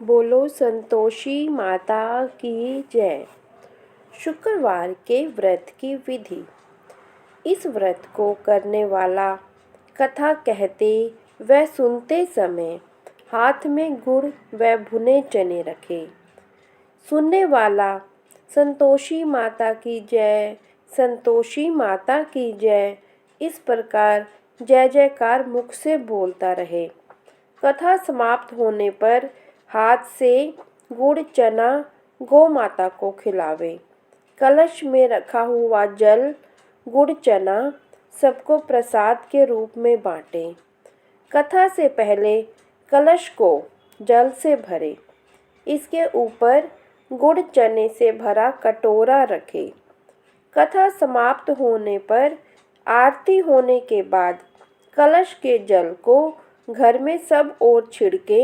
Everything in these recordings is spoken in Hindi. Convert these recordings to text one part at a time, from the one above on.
बोलो संतोषी माता की जय। शुक्रवार के व्रत की विधि। इस व्रत को करने वाला कथा कहते व सुनते समय हाथ में गुड़ व भुने चने रखे। सुनने वाला संतोषी माता की जय, संतोषी माता की जय इस प्रकार जय जयकार मुख से बोलता रहे। कथा समाप्त होने पर हाथ से गुड़ चना गौ माता को खिलावे। कलश में रखा हुआ जल गुड़ चना सबको प्रसाद के रूप में बांटे। कथा से पहले कलश को जल से भरे। इसके ऊपर गुड़ चने से भरा कटोरा रखे। कथा समाप्त होने पर आरती होने के बाद कलश के जल को घर में सब ओर छिड़के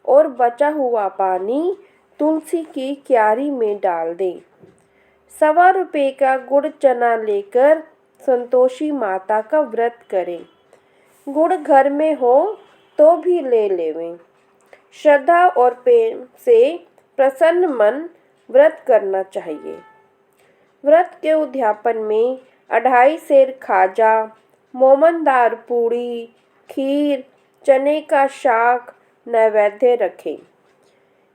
और बचा हुआ पानी तुलसी की क्यारी में डाल दें। ₹1.25 का गुड़ चना लेकर संतोषी माता का व्रत करें। गुड़ घर में हो तो भी ले लेवें। श्रद्धा और प्रेम से प्रसन्न मन व्रत करना चाहिए। व्रत के उद्यापन में 2.5 सेर खाजा, मोमनदार पूड़ी, खीर, चने का शाक नैवेद्य रखें।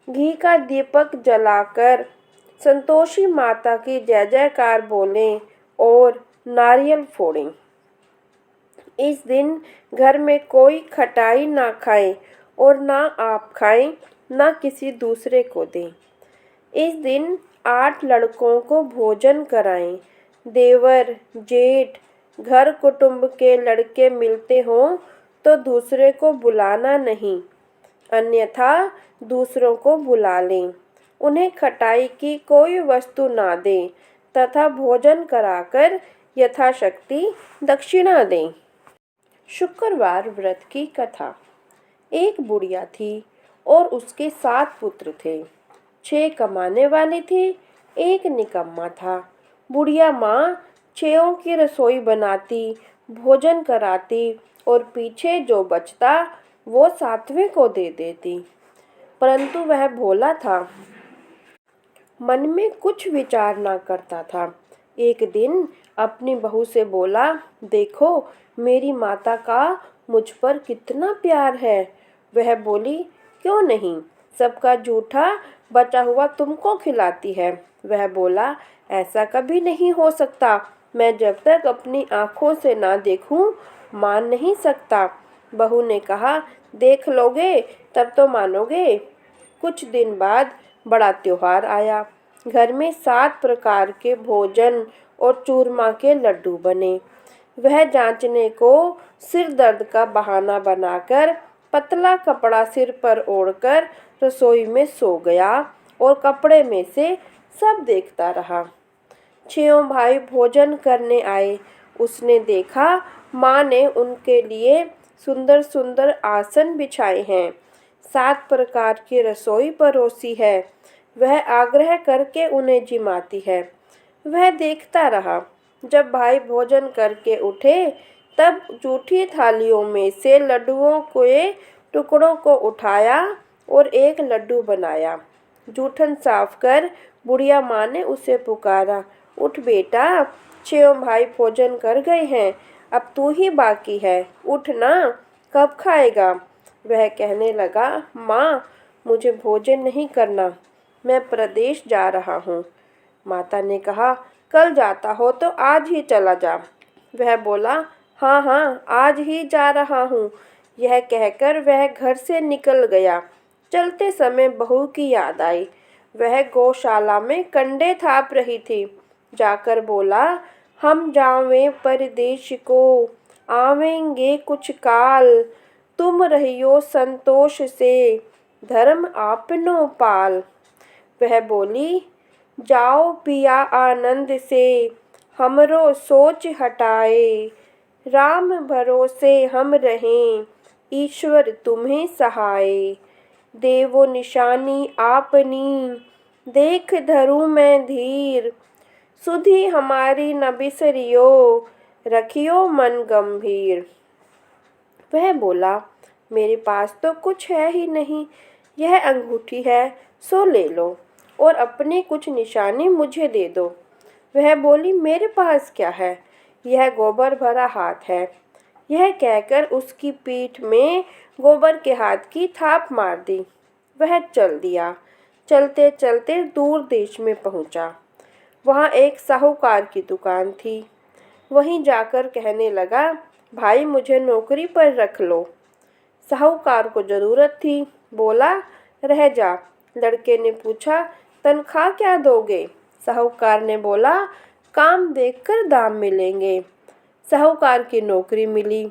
घी का दीपक जलाकर संतोषी माता की जय जयकार बोलें और नारियल फोड़ें। इस दिन घर में कोई खटाई ना खाए और ना आप खाएं, ना किसी दूसरे को दें। इस दिन 8 लड़कों को भोजन कराएं। देवर, जेठ, घर कुटुंब के लड़के मिलते हों तो दूसरे को बुलाना नहीं, अन्यथा दूसरों को बुला लें। उन्हें खटाई की कोई वस्तु ना दें तथा भोजन कराकर यथाशक्ति दक्षिणा दें। शुक्रवार व्रत की कथा। एक बुढ़िया थी और उसके 7 पुत्र थे। 6 कमाने वाले थे, एक निकम्मा था। बुढ़िया माँ 6 की रसोई बनाती, भोजन कराती और पीछे जो बचता वो 7वें को दे देती। परंतु वह भोला था, मन में कुछ विचार ना करता था। एक दिन अपनी बहू से बोला, देखो मेरी माता का मुझ पर कितना प्यार है। वह बोली, क्यों नहीं, सबका जूठा बचा हुआ तुमको खिलाती है। वह बोला, ऐसा कभी नहीं हो सकता, मैं जब तक अपनी आँखों से ना देखूं मान नहीं सकता। बहू ने कहा, देख लोगे तब तो मानोगे। कुछ दिन बाद बड़ा त्योहार आया। घर में 7 प्रकार के भोजन और चूरमा के लड्डू बने। वह जांचने को सिर दर्द का बहाना बनाकर पतला कपड़ा सिर पर ओढ़कर रसोई में सो गया और कपड़े में से सब देखता रहा। 6 भाई भोजन करने आए। उसने देखा माँ ने उनके लिए सुंदर सुंदर आसन बिछाए हैं, 7 प्रकार की रसोई परोसी है। वह आग्रह करके उन्हें जिमाती है। वह देखता रहा। जब भाई भोजन करके उठे तब जूठी थालियों में से लड्डुओं के टुकड़ों को उठाया और एक लड्डू बनाया। जूठन साफ कर बुढ़िया माँ ने उसे पुकारा, उठ बेटा, 6 भाई भोजन कर गए हैं, अब तू ही बाकी है, उठ ना, कब खाएगा। वह कहने लगा, माँ मुझे भोजन नहीं करना, मैं प्रदेश जा रहा हूँ। माता ने कहा, कल जाता हो तो आज ही चला जा। वह बोला, हाँ हाँ आज ही जा रहा हूँ। यह कहकर वह घर से निकल गया। चलते समय बहू की याद आई। वह गौशाला में कंडे थाप रही थी। जाकर बोला, हम जावें परदेश को, आवेंगे कुछ काल, तुम रहियो संतोष से, धर्म आपनो पाल। वह बोली, जाओ पिया आनंद से, हमरो सोच हटाए, राम भरोसे हम रहें, ईश्वर तुम्हें सहाय। देवो निशानी आपनी, देख धरूं मैं धीर, सुधि हमारी न बिसरियो, रखियो मन गंभीर। वह बोला, मेरे पास तो कुछ है ही नहीं, यह अंगूठी है, सो ले लो और अपनी कुछ निशानी मुझे दे दो। वह बोली, मेरे पास क्या है, यह गोबर भरा हाथ है। यह कहकर उसकी पीठ में गोबर के हाथ की थाप मार दी। वह चल दिया। चलते चलते दूर देश में पहुंचा। वहाँ एक साहूकार की दुकान थी। वहीं जाकर कहने लगा, भाई मुझे नौकरी पर रख लो। साहूकार को जरूरत थी, बोला, रह जा। लड़के ने पूछा, तनख्वाह क्या दोगे? साहूकार ने बोला, काम देखकर दाम मिलेंगे। साहूकार की नौकरी मिली।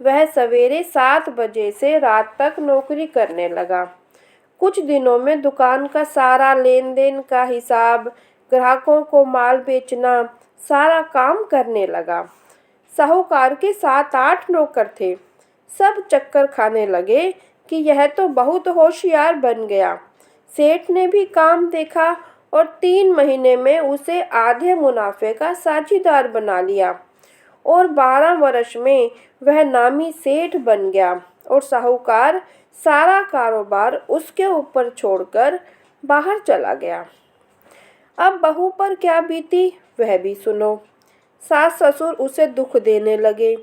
वह सवेरे 7 बजे से रात तक नौकरी करने लगा। कुछ दिनों में दुकान का सारा लेन देन का हिसाब, ग्राहकों को माल बेचना, सारा काम करने लगा। साहूकार के 7-8 नौकर थे। सब चक्कर खाने लगे कि यह तो बहुत होशियार बन गया। सेठ ने भी काम देखा और 3 महीने में उसे आधे मुनाफे का साझीदार बना लिया और 12 वर्ष में वह नामी सेठ बन गया और साहूकार सारा कारोबार उसके ऊपर छोड़कर बाहर चला गया। अब बहू पर क्या बीती वह भी सुनो। सास ससुर उसे दुख देने लगे।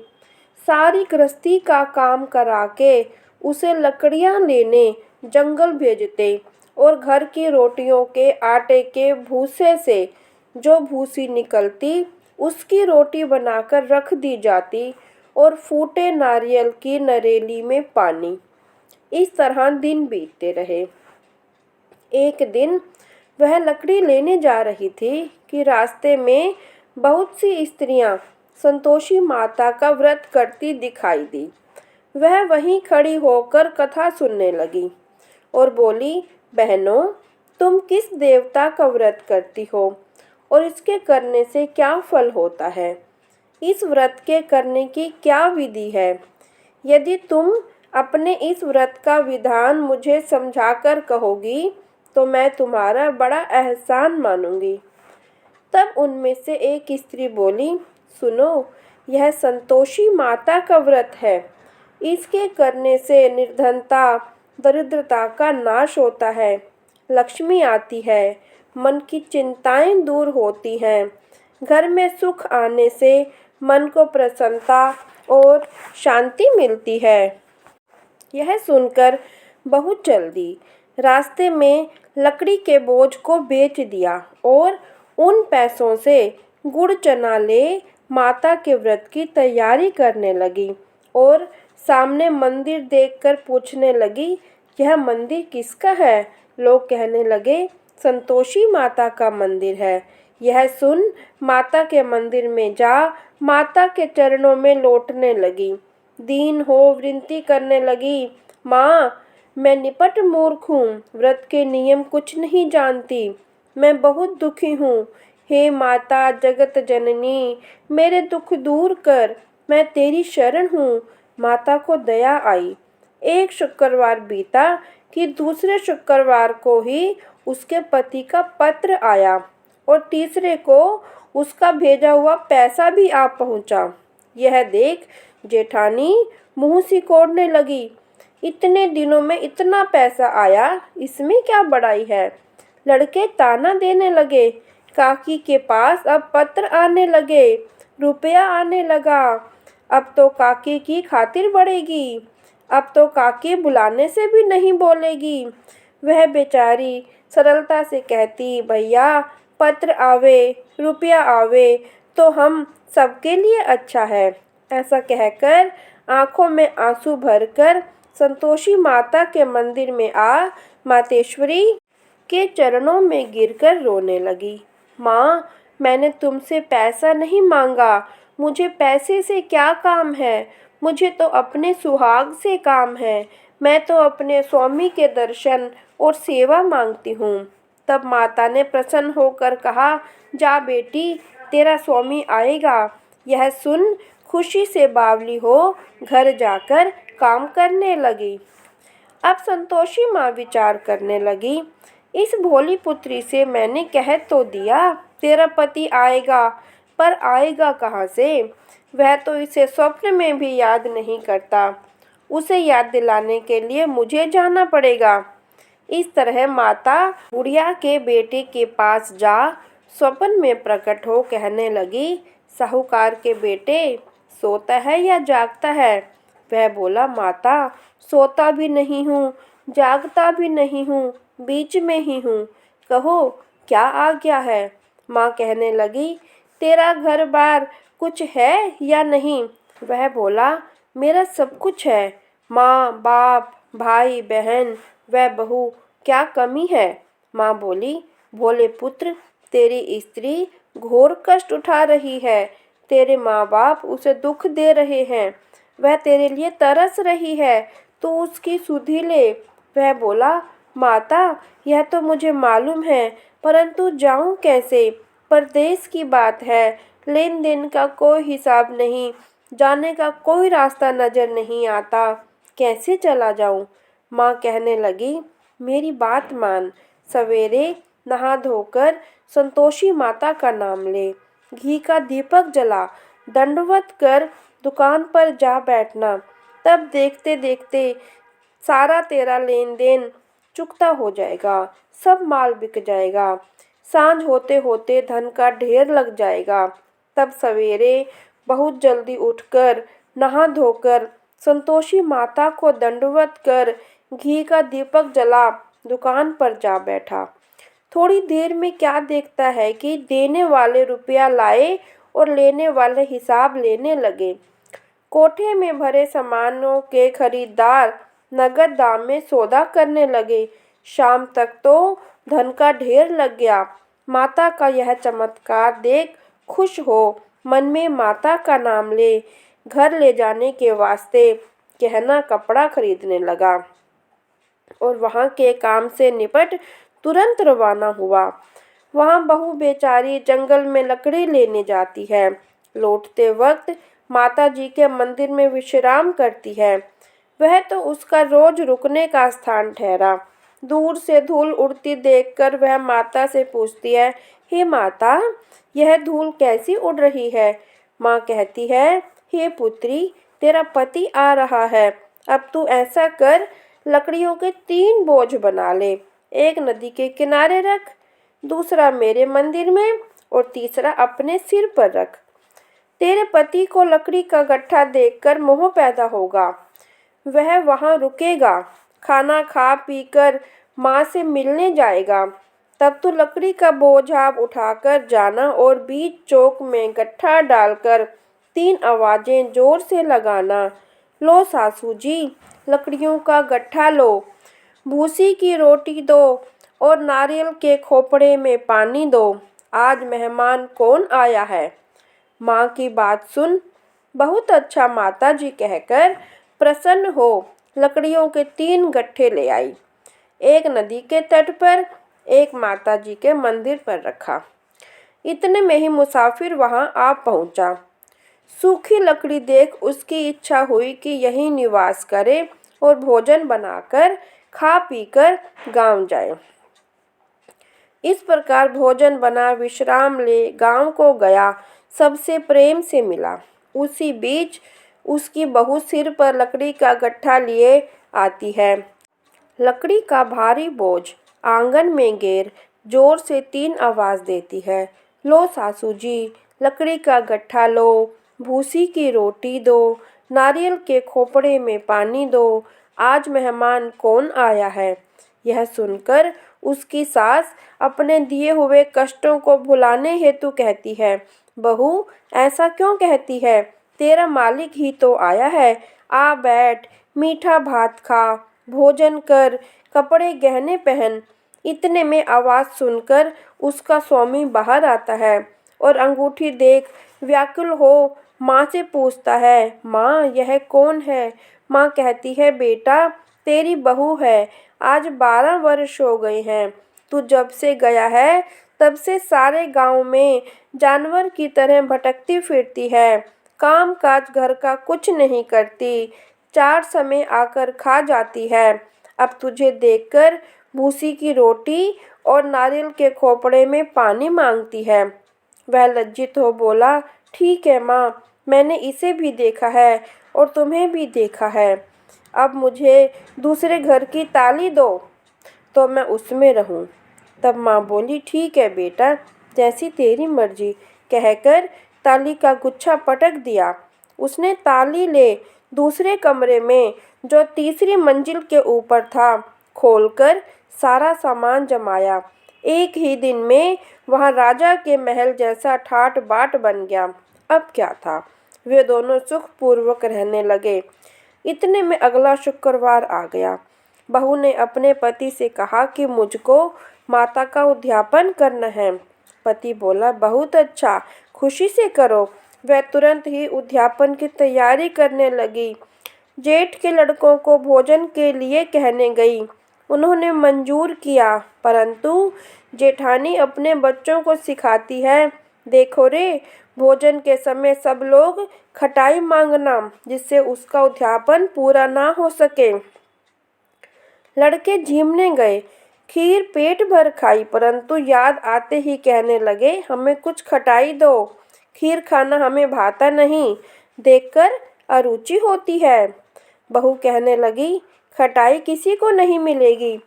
सारी गृहस्थी का काम करा के उसे लकड़ियां लेने जंगल भेजते और घर की रोटियों के आटे के भूसे से जो भूसी निकलती उसकी रोटी बनाकर रख दी जाती और फूटे नारियल की नरेली में पानी। इस तरह दिन बीतते रहे। एक दिन वह लकड़ी लेने जा रही थी कि रास्ते में बहुत सी स्त्रियां संतोषी माता का व्रत करती दिखाई दी। वह वहीं खड़ी होकर कथा सुनने लगी और बोली, बहनों, तुम किस देवता का व्रत करती हो और इसके करने से क्या फल होता है? इस व्रत के करने की क्या विधि है? यदि तुम अपने इस व्रत का विधान मुझे समझाकर कहोगी तो मैं तुम्हारा बड़ा एहसान मानूंगी। तब उनमें से एक स्त्री बोली, सुनो, यह संतोषी माता का व्रत है। इसके करने से निर्धनता, दरिद्रता का नाश होता है, लक्ष्मी आती है, मन की चिंताएं दूर होती हैं, घर में सुख आने से मन को प्रसन्नता और शांति मिलती है। यह सुनकर बहू चल दी। रास्ते में लकड़ी के बोझ को बेच दिया और उन पैसों से गुड़ चना ले माता के व्रत की तैयारी करने लगी और सामने मंदिर देखकर पूछने लगी, यह मंदिर किसका है? लोग कहने लगे, संतोषी माता का मंदिर है। यह सुन माता के मंदिर में जा माता के चरणों में लौटने लगी। दीन हो विनती करने लगी, माँ, मैं निपट मूर्ख हूँ, व्रत के नियम कुछ नहीं जानती, मैं बहुत दुखी हूँ। हे माता जगत जननी, मेरे दुख दूर कर, मैं तेरी शरण हूँ। माता को दया आई। एक शुक्रवार बीता कि दूसरे शुक्रवार को ही उसके पति का पत्र आया और तीसरे को उसका भेजा हुआ पैसा भी आ पहुंचा। यह देख जेठानी मुंह सिकोड़ने लगी, इतने दिनों में इतना पैसा आया, इसमें क्या बड़ाई है? लड़के ताना देने लगे, काकी के पास अब पत्र आने लगे, रुपया आने लगा, अब तो काकी की खातिर बढ़ेगी, अब तो काकी बुलाने से भी नहीं बोलेगी। वह बेचारी सरलता से कहती, भैया पत्र आवे, रुपया आवे तो हम सबके लिए अच्छा है। ऐसा कहकर आंखों में आंसू भरकर संतोषी माता के मंदिर में आ मातेश्वरी के चरणों में गिरकर रोने लगी। माँ, मैंने तुमसे पैसा नहीं मांगा, मुझे पैसे से क्या काम है, मुझे तो अपने सुहाग से काम है, मैं तो अपने स्वामी के दर्शन और सेवा मांगती हूँ। तब माता ने प्रसन्न होकर कहा, जा बेटी, तेरा स्वामी आएगा। यह सुन खुशी से बावली हो घर जाकर काम करने लगी। अब संतोषी माँ विचार करने लगी, इस भोली पुत्री से मैंने कह तो दिया तेरा पति आएगा, पर आएगा कहाँ से? वह तो इसे स्वप्न में भी याद नहीं करता। उसे याद दिलाने के लिए मुझे जाना पड़ेगा। इस तरह माता बुढ़िया के बेटे के पास जा स्वप्न में प्रकट हो कहने लगी, साहूकार के बेटे, सोता है या जागता है? वह बोला, माता, सोता भी नहीं हूँ, जागता भी नहीं हूँ, बीच में ही हूँ। कहो, क्या आज्ञा है? माँ कहने लगी, तेरा घर बार कुछ है या नहीं? वह बोला, मेरा सब कुछ है, माँ बाप, भाई बहन व बहू, क्या कमी है? माँ बोली, भोले पुत्र, तेरी स्त्री घोर कष्ट उठा रही है, तेरे माँ बाप उसे दुख दे रहे हैं, वह तेरे लिए तरस रही है, तू उसकी सुधि ले। वह बोला, माता, यह तो मुझे मालूम है, परंतु जाऊं कैसे? परदेश की बात है, लेन देन का कोई हिसाब नहीं, जाने का कोई रास्ता नजर नहीं आता, कैसे चला जाऊं? माँ कहने लगी, मेरी बात मान, सवेरे नहा धोकर संतोषी माता का नाम ले, घी का दीपक जला, दंडवत कर दुकान पर जा बैठना, तब देखते देखते सारा तेरा लेन देन चुकता हो जाएगा, सब माल बिक जाएगा, सांझ होते होते धन का ढेर लग जाएगा। तब सवेरे बहुत जल्दी उठकर नहा धोकर संतोषी माता को दंडवत कर घी का दीपक जला दुकान पर जा बैठा। थोड़ी देर में क्या देखता है कि देने वाले रुपया लाए और लेने वाले हिसाब लेने लगे। कोठे में भरे सामानों के खरीदार नगद दाम में सौदा करने लगे। शाम तक तो धन का ढेर लग गया। माता का यह चमत्कार देख खुश हो मन में माता का नाम ले घर ले जाने के वास्ते गहना कपड़ा खरीदने लगा और वहाँ के काम से निपट तुरंत रवाना हुआ। वहाँ बहू बेचारी जंगल में लकड़ी लेने जाती है। लौटते वक्त माता जी के मंदिर में विश्राम करती है। वह तो उसका रोज रुकने का स्थान ठहरा। दूर से धूल उड़ती देखकर वह माता से पूछती है, हे माता, यह धूल कैसी उड़ रही है? माँ कहती है, हे पुत्री, तेरा पति आ रहा है, अब तू ऐसा कर, लकड़ियों के 3 बोझ बना ले, एक नदी के किनारे रख, दूसरा मेरे मंदिर में और तीसरा अपने सिर पर रख। तेरे पति को लकड़ी का गट्ठा देखकर मोह पैदा होगा, वह वहाँ रुकेगा, खाना खा पीकर माँ से मिलने जाएगा। तब तू लकड़ी का बोझा उठाकर जाना और बीच चौक में गट्ठा डालकर 3 आवाजें जोर से लगाना, लो सासू जी, लकड़ियों का गट्ठा लो, भूसी की रोटी दो और नारियल के खोपड़े में पानी दो, आज मेहमान कौन आया है? माँ की बात सुन बहुत अच्छा माता जी कहकर प्रसन्न हो लकड़ियों के 3 गट्ठे ले आई। एक नदी के तट पर, एक माता जी के मंदिर पर रखा। इतने में ही मुसाफिर वहां आ पहुंचा। सूखी लकड़ी देख उसकी इच्छा हुई कि यहीं निवास करे और भोजन बनाकर खा पीकर गांव जाए। इस प्रकार भोजन बना विश्राम ले गांव को गया, सबसे प्रेम से मिला। उसी बीच उसकी बहू सिर पर लकड़ी का गट्ठा लिए आती है। लकड़ी का भारी बोझ आंगन में गिर जोर से 3 आवाज देती है, लो सासू जी, लकड़ी का गट्ठा लो, भूसी की रोटी दो, नारियल के खोपड़े में पानी दो, आज मेहमान कौन आया है? यह सुनकर उसकी सास अपने दिए हुए कष्टों को भुलाने हेतु कहती है, बहू, ऐसा क्यों कहती है? तेरा मालिक ही तो आया है, आ बैठ, मीठा भात खा, भोजन कर, कपड़े गहने पहन। इतने में आवाज सुनकर उसका स्वामी बाहर आता है और अंगूठी देख व्याकुल हो माँ से पूछता है, माँ, यह कौन है? माँ कहती है, बेटा, तेरी बहू है, आज 12 वर्ष हो गए हैं, तू जब से गया है तब से सारे गांव में जानवर की तरह भटकती फिरती है, काम काज घर का कुछ नहीं करती, 4 समय आकर खा जाती है। अब तुझे देखकर भूसी की रोटी और नारियल के खोपड़े में पानी मांगती है। वह लज्जित हो बोला, ठीक है माँ, मैंने इसे भी देखा है और तुम्हें भी देखा है, अब मुझे दूसरे घर की ताली दो। तो मैं उसमें रहूं। तब माँ बोली, ठीक है बेटा, जैसी तेरी मर्जी, कहकर ताली का गुच्छा पटक दिया। उसने ताली ले दूसरे कमरे में, जो तीसरी मंजिल के ऊपर था, खोलकर सारा सामान जमाया। एक ही दिन में वहाँ राजा के महल जैसा ठाट बाट बन गया। अब क्या था, वे दोनों सुखपूर्वक रहने लगे। इतने में अगला शुक्रवार आ गया। बहू ने अपने पति से कहा कि मुझको माता का उद्यापन करना है। पति बोला, बहुत अच्छा, खुशी से करो। वह तुरंत ही उद्यापन की तैयारी करने लगी। जेठ के लड़कों को भोजन के लिए कहने गई। उन्होंने मंजूर किया, परंतु जेठानी अपने बच्चों को सिखाती है, देखो रे, भोजन के समय सब लोग खटाई मांगना, जिससे उसका उद्यापन पूरा ना हो सके। लड़के झिमने गए। खीर पेट भर खाई, परंतु याद आते ही कहने लगे, हमें कुछ खटाई दो, खीर खाना हमें भाता नहीं, देखकर अरुचि होती है। बहू कहने लगी, खटाई किसी को नहीं मिलेगी,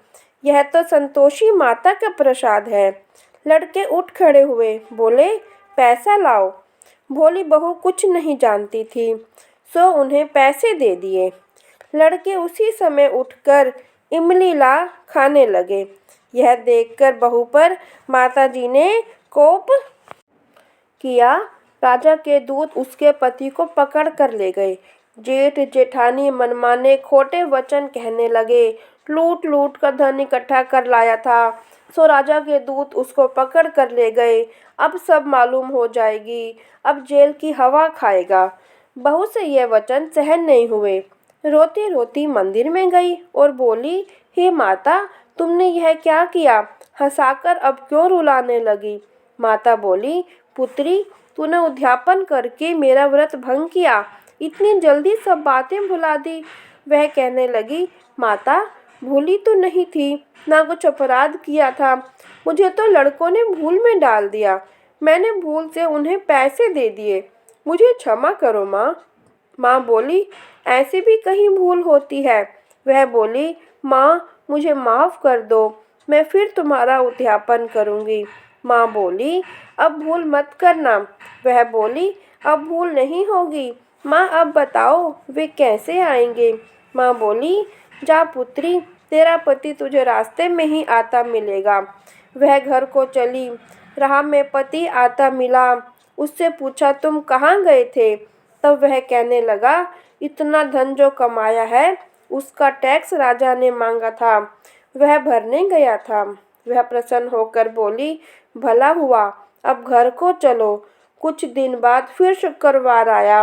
यह तो संतोषी माता का प्रसाद है। लड़के उठ खड़े हुए, बोले, पैसा लाओ। भोली बहू कुछ नहीं जानती थी, सो उन्हें पैसे दे दिए। लड़के उसी समय उठकर इमली ला खाने लगे। यह देखकर बहू पर माताजी ने कोप किया। राजा के दूत उसके पति को पकड़ कर ले गए। जेठ जेठानी मनमाने खोटे वचन कहने लगे। लूट लूट कर धन इकट्ठा कर लाया था, सो राजा के दूत उसको पकड़ कर ले गए। अब सब मालूम हो जाएगी, अब जेल की हवा खाएगा। बहू से ये वचन सहन नहीं हुए। रोती रोती मंदिर में गई और बोली, हे माता, तुमने यह क्या किया? हंसाकर अब क्यों रुलाने लगी? माता बोली, पुत्री, तूने उद्यापन करके मेरा व्रत भंग किया, इतनी जल्दी सब बातें भुला दी। वह कहने लगी, माता, भूली तो नहीं थी, ना कुछ अपराध किया था, मुझे तो लड़कों ने भूल में डाल दिया, मैंने भूल से उन्हें पैसे दे दिए, मुझे क्षमा करो माँ। माँ बोली, ऐसे भी कहीं भूल होती है। वह बोली, माँ, मुझे माफ़ कर दो, मैं फिर तुम्हारा उद्यापन करूँगी। माँ बोली, अब भूल मत करना। वह बोली, अब भूल नहीं होगी। माँ, अब बताओ वे कैसे आएंगे? माँ बोली, जा पुत्री, तेरा पति तुझे रास्ते में ही आता मिलेगा। वह घर को चली। राह में पति आता मिला। उससे पूछा, तुम कहाँ गए थे? तब वह कहने लगा, इतना धन जो कमाया है, उसका टैक्स राजा ने मांगा था, वह भरने गया था। वह प्रसन्न होकर बोली, भला हुआ, अब घर को चलो। कुछ दिन बाद फिर शुक्रवार आया।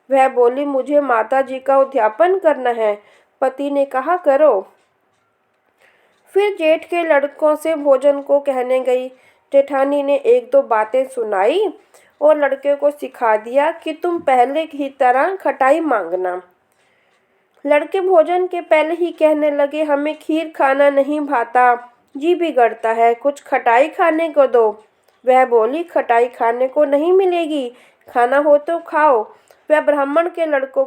वह बोली, मुझे माता जी का उद्यापन करना है। पति ने कहा, करो। फिर जेठ के लड़कों से भोजन को कहने गई। जेठानी ने एक दो बातें सुनाई और लड़के को सिखा दिया कि तुम पहले की तरह खटाई मांगना। लड़के भोजन के पहले ही कहने लगे, हमें खीर खाना नहीं भाता, जी बिगड़ता है, कुछ खटाई खाने को दो। वह बोली, खटाई खाने को नहीं मिलेगी, खाना हो तो खाओ। वह ब्राह्मण के लड़कों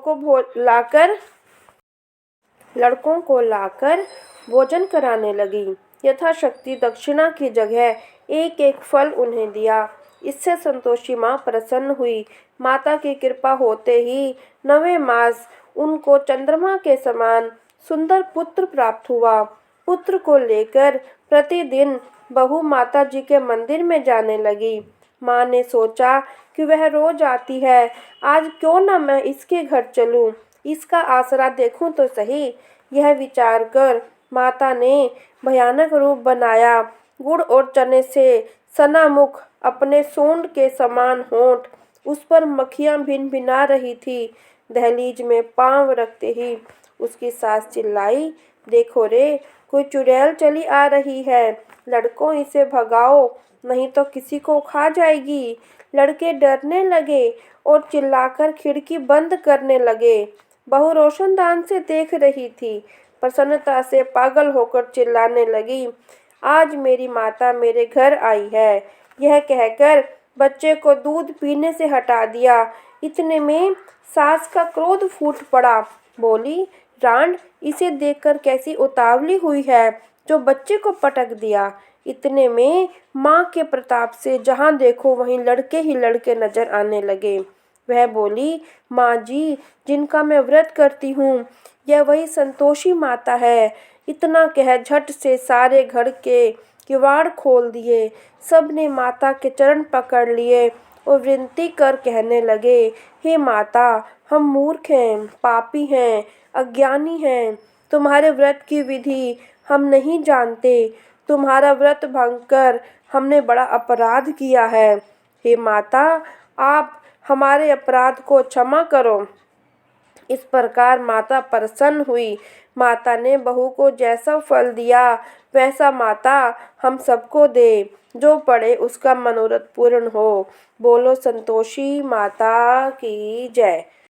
को लाकर भोजन कराने लगी। यथाशक्ति दक्षिणा की जगह एक एक फल उन्हें दिया। इससे संतोषी माँ प्रसन्न हुई। माता की कृपा होते ही 9वें मास उनको चंद्रमा के समान सुंदर पुत्र प्राप्त हुआ। पुत्र को लेकर प्रतिदिन बहू माता जी के मंदिर में जाने लगी। माँ ने सोचा कि वह रोज आती है, आज क्यों न मैं इसके घर चलूं, इसका आसरा देखूं तो सही। यह विचार कर माता ने भयानक रूप बनाया। गुड़ और चने से सना मुख, अपने सूंड के समान होंठ, उस पर मक्खियाँ भिनभिना रही थी। दहलीज में पांव रखते ही उसकी सास चिल्लाई, देखो रे, कोई चुड़ैल चली आ रही है, लड़कों इसे भगाओ, नहीं तो किसी को खा जाएगी। लड़के डरने लगे और चिल्लाकर खिड़की बंद करने लगे। बहू रोशनदान से देख रही थी। प्रसन्नता से पागल होकर चिल्लाने लगी, आज मेरी माता मेरे घर आई है। यह कहकर बच्चे को दूध पीने से हटा दिया। इतने में सास का क्रोध फूट पड़ा। बोली, रांड, इसे देखकर कैसी उतावली हुई है, जो बच्चे को पटक दिया। इतने में माँ के प्रताप से जहाँ देखो वहीं लड़के ही लड़के नजर आने लगे। वह बोली, माँ जी, जिनका मैं व्रत करती हूँ यह वही संतोषी माता है। इतना कह झट से सारे घर के किवाड़ खोल दिए। सबने माता के चरण पकड़ लिए और विनती कर कहने लगे, हे माता, हम मूर्ख हैं, पापी हैं, अज्ञानी हैं। तुम्हारे व्रत की विधि हम नहीं जानते। तुम्हारा व्रत भंग कर हमने बड़ा अपराध किया है। हे माता, आप हमारे अपराध को क्षमा करो। इस प्रकार माता प्रसन्न हुई। माता ने बहू को जैसा फल दिया वैसा माता हम सबको दे। जो पढ़े उसका मनोरथ पूर्ण हो। बोलो संतोषी माता की जय।